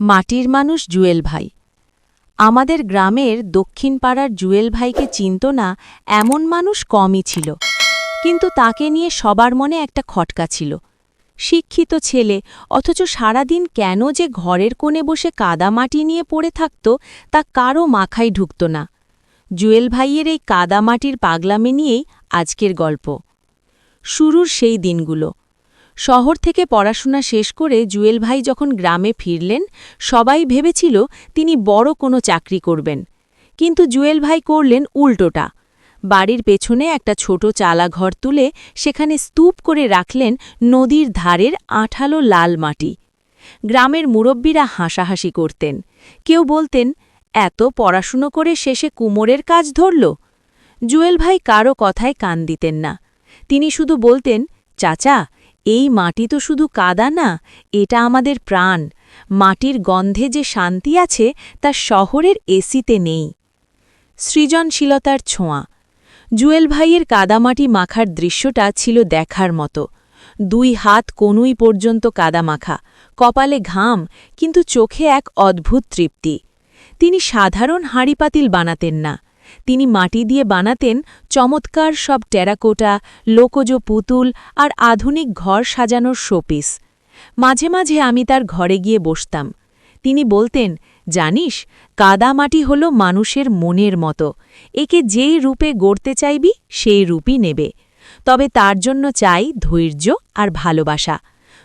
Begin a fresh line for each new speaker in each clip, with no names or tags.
মাটির মানুষ জুয়েল ভাই। আমাদের গ্রামের দক্ষিণ পাড়ার জুয়েল ভাইকে চিনত না এমন মানুষ কমই ছিল, কিন্তু তাকে নিয়ে সবার মনে একটা খটকা ছিল। শিক্ষিত ছেলে, অথচ সারাদিন কেন যে ঘরের কোণে বসে কাদামাটি নিয়ে পড়ে থাকত তা কারও মাথায় ঢুকত না। জুয়েল ভাইয়ের এই কাদামাটির পাগলামি নিয়েই আজকের গল্প। শুরুর সেই দিনগুলো। শহর থেকে পড়াশোনা শেষ করে জুয়েল ভাই যখন গ্রামে ফিরলেন, সবাই ভেবেছিল তিনি বড় কোনো চাকরি করবেন। কিন্তু জুয়েল ভাই করলেন উল্টোটা। বাড়ির পেছনে একটা ছোট চালা ঘর তুলে সেখানে স্তূপ করে রাখলেন নদীর ধারের আঠালো লাল মাটি। গ্রামের মুরব্বীরা হাসাহাসি করতেন। কেউ বলতেন, এত পড়াশুনো করে শেষে কুমোরের কাজ ধরল। জুয়েল ভাই কারও কথায় কান দিতেন না। তিনি শুধু বলতেন, চাচা, এই মাটি তো শুধু কাদা না, এটা আমাদের প্রাণ। মাটির গন্ধে যে শান্তি আছে তা শহরের এসিতে নেই। সৃজনশীলতার ছোঁয়া। জুয়েল ভাইয়ের কাদামাটি মাখার দৃশ্যটা ছিল দেখার মতো। 2 হাত কনুই পর্যন্ত কাদা মাখা, কপালে ঘাম, কিন্তু চোখে এক অদ্ভুত তৃপ্তি। তিনি সাধারণ হাঁড়িপাতিল বানাতেন না, তিনি মাটি দিয়ে বানাতেন চমৎকার সব টেরাকোটা, লোকজ পুতুল আর আধুনিক ঘর সাজানোর শোপিস। মাঝে মাঝে আমি তার ঘরে গিয়ে বসতাম। তিনি বলতেন, জানিস, কাদামাটি হল মানুষের মনের মতো। একে যেই রূপে গড়তে চাইবি সেই রূপই নেবে। তবে তার জন্য চাই ধৈর্য আর ভালোবাসা।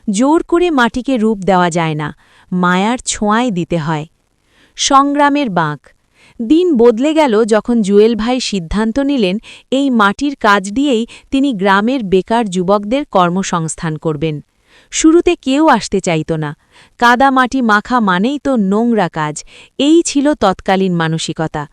জোর করে মাটিকে রূপ দেওয়া যায় না, মায়ার ছোঁয়ায় দিতে হয়। সংগ্রামের বাঁক। দিন বদলে গেল যখন জুয়েল ভাই সিদ্ধান্ত নিলেন এই মাটির কাজ দিয়েই তিনি গ্রামের বেকার যুবকদের কর্মসংস্থান করবেন। শুরুতে কেউ আসতে চাইত না। কাদা মাটি মাখা মানেই তো নোংরা কাজ, এই ছিল তৎকালীন মানসিকতা।